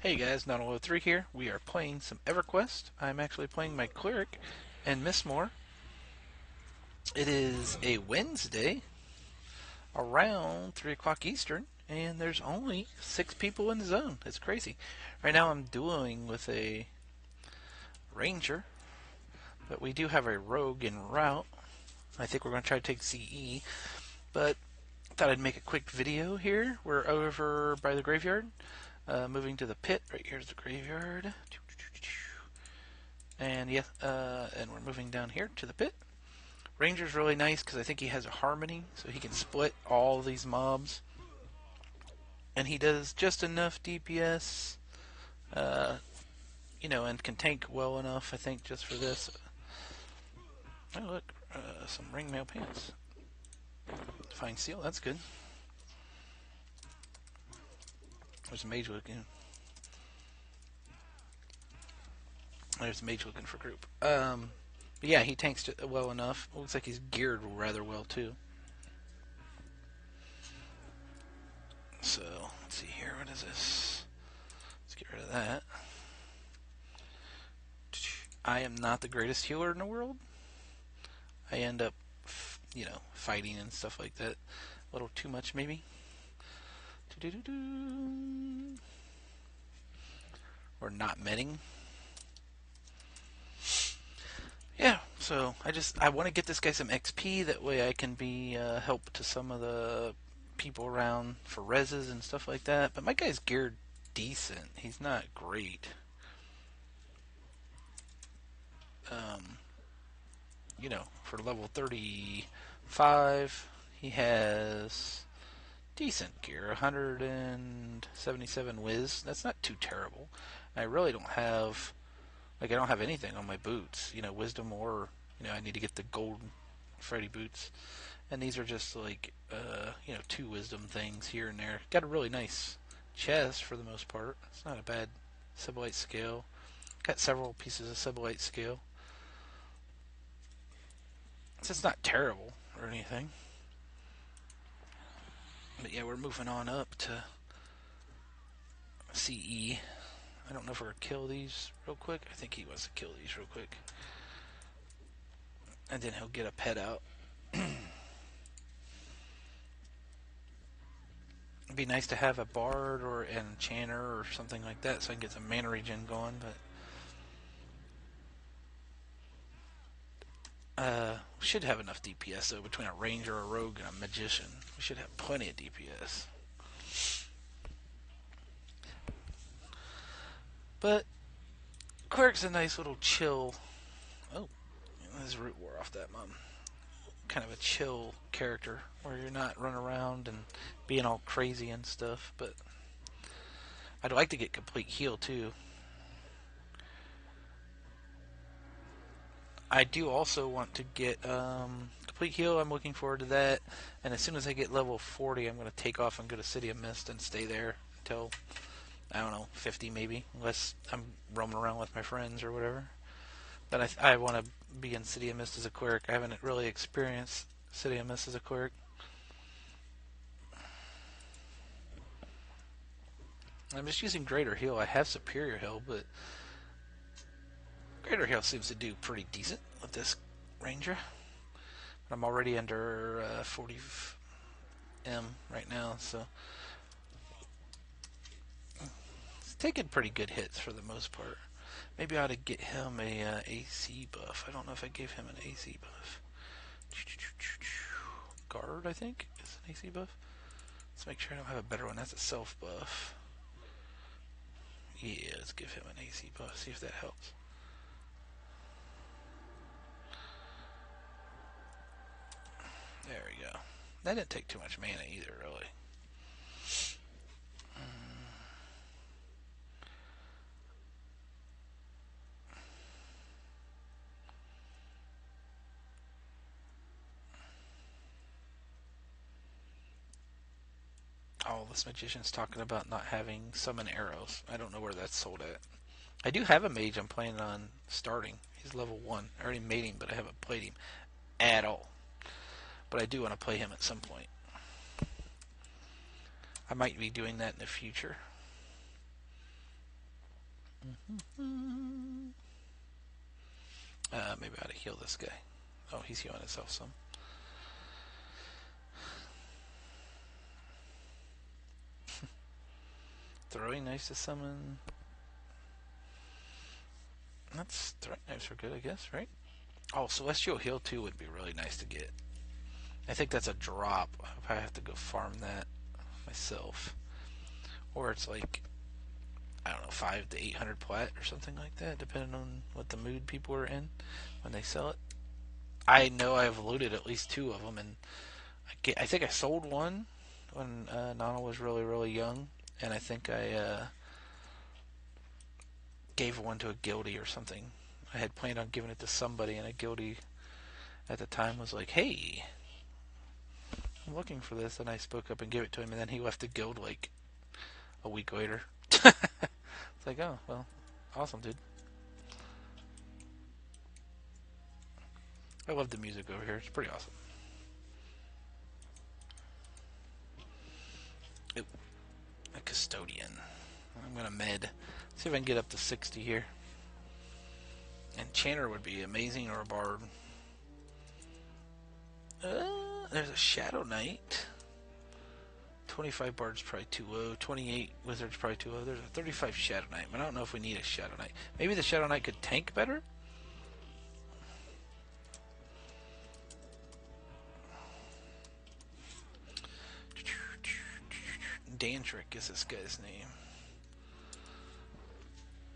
Hey guys, Not03 here. We are playing some EverQuest. I'm actually playing my cleric and Miss Moore. It is a Wednesday around 3 o'clock Eastern, and there's only 6 people in the zone. It's crazy. Right now I'm dueling with a ranger, but we do have a rogue en route. I think we're going to try to take CE, but I thought I'd make a quick video here. We're over by the graveyard. Moving to the pit. Right here's the graveyard. And yeah, and we're moving down here to the pit. Ranger's really nice because I think he has a harmony, so he can split all these mobs. And he does just enough DPS, and can tank well enough, I think, just for this. Oh, look, some ringmail pants. Fine seal, that's good. There's a mage looking. There's a mage looking for group. But yeah, he tanks well enough. Looks like he's geared rather well too. So let's see here. What is this? Let's get rid of that. I am not the greatest healer in the world. I end up, fighting and stuff like that. A little too much, maybe. Or not metting. Yeah, so I want to get this guy some XP. That way I can be help to some of the people around for reses and stuff like that. But my guy's geared decent. He's not great. For level 35, he has decent gear, 177 whiz. That's not too terrible. I really don't have, I don't have anything on my boots. Wisdom or, I need to get the gold Freddy boots. And these are just like, 2 wisdom things here and there. Got a really nice chest for the most part. It's not a bad Sibolite scale. Got several pieces of Sibolite scale. It's not terrible or anything. But yeah, we're moving on up to CE. I don't know if we're going to kill these real quick. I think he wants to kill these real quick. And then he'll get a pet out. It'd be nice to have a bard or an enchanter or something like that so I can get some mana regen going, but we should have enough DPS though between a ranger, a rogue, and a magician. We should have plenty of DPS. But cleric's a nice little chill. Oh, his root wore off that mom. Kind of a chill character where you're not running around and being all crazy and stuff. But I'd like to get complete heal too. I do also want to get complete heal. I'm looking forward to that. And as soon as I get level 40, I'm going to take off and go to City of Mist and stay there until, I don't know, 50 maybe, unless I'm roaming around with my friends or whatever. But I want to be in City of Mist as a cleric. I haven't really experienced City of Mist as a cleric. I'm just using Greater Heal. I have Superior Heal, but Greater Heal seems to do pretty decent with this Ranger. I'm already under 40 M right now, so it's taking pretty good hits for the most part. Maybe I ought to get him a AC buff. I don't know if I gave him an AC buff. Guard, I think, is an AC buff. Let's make sure I don't have a better one. That's a self buff. Yeah, let's give him an AC buff. See if that helps. There we go. That didn't take too much mana either, really. Oh, this magician's talking about not having summon arrows. I don't know where that's sold at. I do have a mage I'm planning on starting. He's level 1. I already made him, but I haven't played him at all. But I do want to play him at some point. I might be doing that in the future. Maybe I ought to heal this guy. Oh, he's healing himself some. Throwing knives to summon. Throwing knives are good, I guess, right? Oh, Celestial Heal 2 would be really nice to get. I think that's a drop. I have to go farm that myself. Or it's like, I don't know, 500 to 800 plat or something like that, depending on what the mood people are in when they sell it. I know I've looted at least 2 of them, and I think I sold one when Nana was really, really young, and I think I gave one to a guildie or something. I had planned on giving it to somebody, and a guildie at the time was like, hey, I'm looking for this, and I spoke up and gave it to him, and then he left the guild like a week later. It's like, oh, well, awesome, dude. I love the music over here. It's pretty awesome. Ooh, a custodian. I'm going to med. See if I can get up to 60 here. Enchanter would be amazing, or a bard. There's a Shadow Knight. 25 bard's probably too low. 28 wizard's probably too low. There's a 35 Shadow Knight, but I don't know if we need a Shadow Knight. Maybe the Shadow Knight could tank better? Dantrick is this guy's name.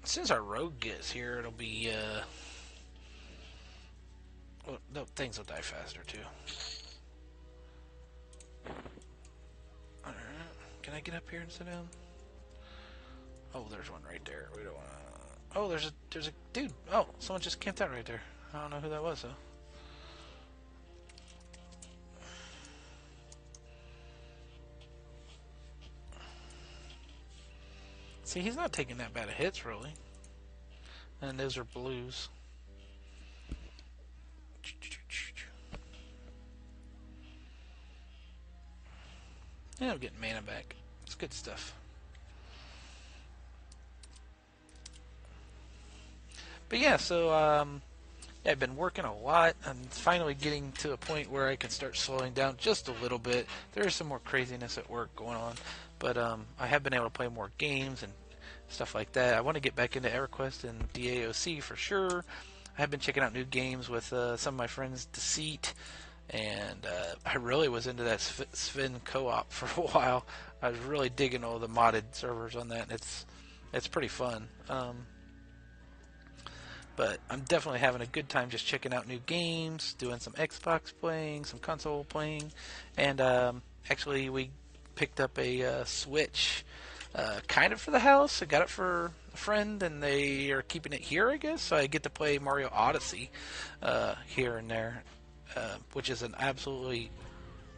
As soon as our rogue gets here, it'll be, well, no, things will die faster, too. Alright, can I get up here and sit down? Oh, there's one right there. We don't want to... Oh, there's a dude. Oh, someone just camped out right there. I don't know who that was, though. See, he's not taking that bad of hits, really. And those are blues. Yeah, I'm getting mana back. It's good stuff. But yeah, so yeah, I've been working a lot. I'm finally getting to a point where I can start slowing down just a little bit. There is some more craziness at work going on, but I have been able to play more games and stuff like that. I want to get back into EverQuest and DAOC for sure. I have been checking out new games with some of my friends, Deceit, and I really was into that Sven co-op for a while. I was really digging all the modded servers on that, and it's pretty fun. But I'm definitely having a good time just checking out new games, doing some Xbox playing, some console playing, and actually we picked up a Switch kind of for the house. I got it for a friend, and they are keeping it here, I guess, so I get to play Mario Odyssey here and there, which is an absolutely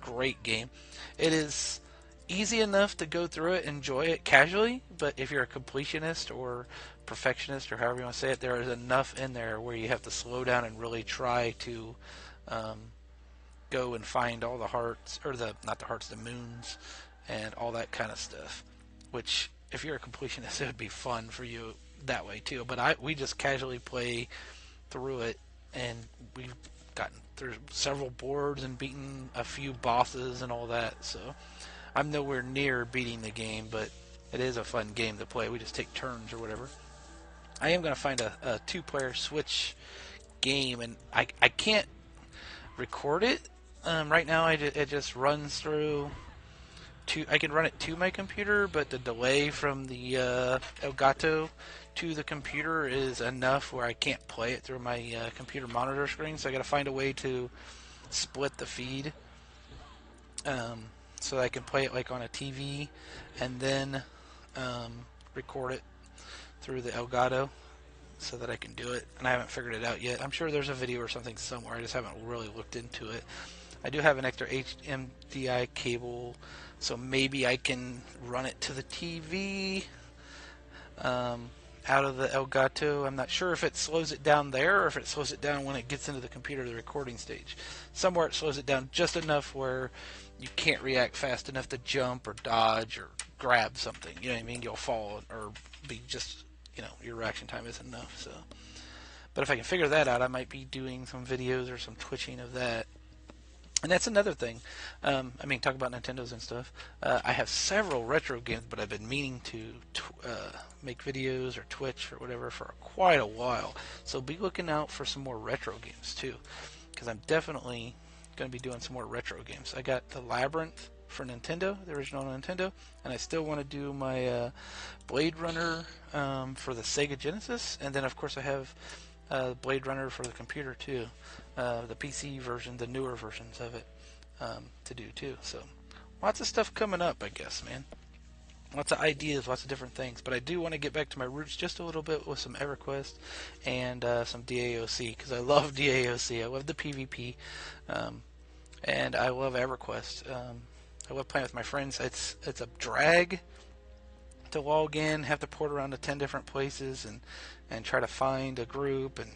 great game. It is easy enough to go through it, enjoy it casually, but if you're a completionist or perfectionist, or however you want to say it, there is enough in there where you have to slow down and really try to go and find all the hearts, or not the hearts, the moons, and all that kind of stuff. Which, if you're a completionist, it would be fun for you that way too. But we just casually play through it, and we've gotten through several boards and beaten a few bosses and all that. So I'm nowhere near beating the game, but it is a fun game to play. We just take turns or whatever. I am going to find a 2-player Switch game, and I can't record it. Right now it just runs through. I can run it to my computer, but the delay from the Elgato to the computer is enough where I can't play it through my computer monitor screen. So I got to find a way to split the feed, so that I can play it like on a TV, and then record it through the Elgato, so that I can do it. And I haven't figured it out yet. I'm sure there's a video or something somewhere. I just haven't really looked into it. I do have an extra HDMI cable, so maybe I can run it to the TV out of the Elgato. I'm not sure if it slows it down there, or if it slows it down when it gets into the computer, the recording stage. Somewhere it slows it down just enough where you can't react fast enough to jump or dodge or grab something. You know what I mean? You'll fall or be just your reaction time isn't enough. So, but if I can figure that out, I might be doing some videos or some twitching of that. And that's another thing. Talk about Nintendos and stuff. I have several retro games, but I've been meaning to make videos or Twitch or whatever for quite a while. So be looking out for some more retro games too, because I'm definitely going to be doing some more retro games. I got the Labyrinth for Nintendo, the original Nintendo, and I still want to do my Blade Runner for the Sega Genesis, and then of course I have Blade Runner for the computer too, the PC version, the newer versions of it to do too. So lots of stuff coming up, I guess, man. Lots of ideas, lots of different things. But I do want to get back to my roots just a little bit with some EverQuest and some DAOC, because I love DAOC. I love the PvP, and I love EverQuest. I love playing with my friends. It's a drag to log in, have to port around to 10 different places and try to find a group, and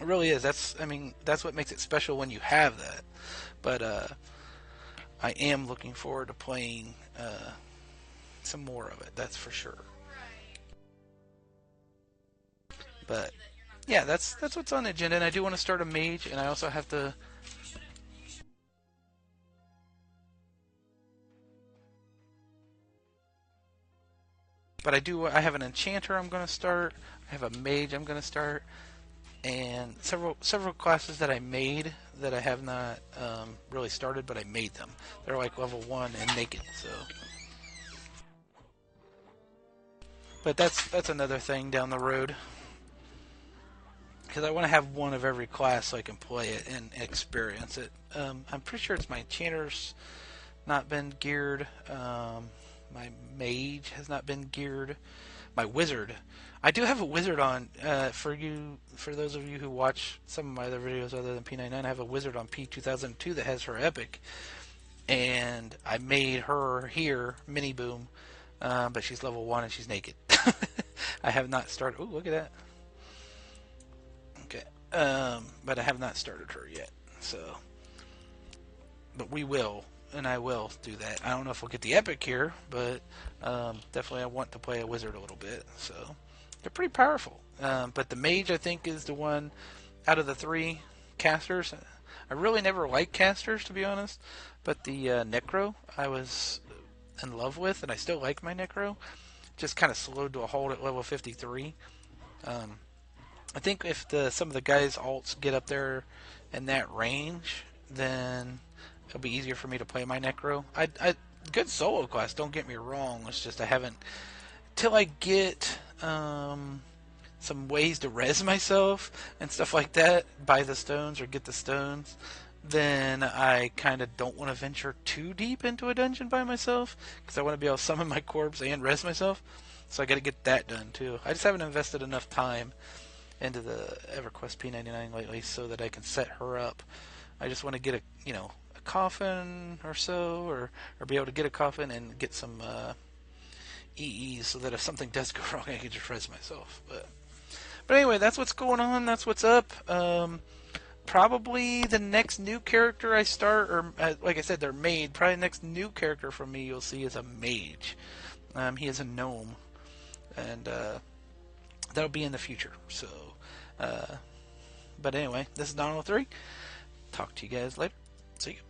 it really is. That's what makes it special when you have that. But I am looking forward to playing some more of it, that's for sure. But yeah, that's what's on the agenda, and I do want to start a mage, and I also have to. But I have an enchanter I'm going to start. I have a mage I'm going to start, and several classes that I made that I have not really started, but I made them. They're like level 1 and naked. So, but that's another thing down the road, because I want to have one of every class so I can play it and experience it. I'm pretty sure it's my enchanter's not been geared. My mage has not been geared. My wizard. I do have a wizard on. For those of you who watch some of my other videos other than P99, I have a wizard on P2002 that has her epic. And I made her here, Mini Boom, but she's level 1 and she's naked. I have not started. Oh, look at that. Okay. But I have not started her yet. So, but we will. And I will do that. I don't know if we'll get the epic here, but definitely I want to play a wizard a little bit. So they're pretty powerful. But the mage, I think, is the one out of the 3 casters. I really never liked casters, to be honest. But the necro, I was in love with, and I still like my necro. Just kind of slowed to a halt at level 53. I think if some of the guys' alts get up there in that range, then it'll be easier for me to play my necro. Good solo class, don't get me wrong. It's just I haven't, till I get some ways to res myself and stuff like that, buy the stones or get the stones, then I kind of don't want to venture too deep into a dungeon by myself, because I want to be able to summon my corpse and res myself. So I got to get that done too. I just haven't invested enough time into the EverQuest P99 lately so that I can set her up. I just want to get a coffin or so, or be able to get a coffin and get some EEs so that if something does go wrong, I can just res myself. But anyway, that's what's going on. That's what's up. Probably the next new character I start, or like I said, they're made. Probably the next new character from me you'll see is a mage. He is a gnome, and that'll be in the future. So, but anyway, this is Donald 3. Talk to you guys later. See you.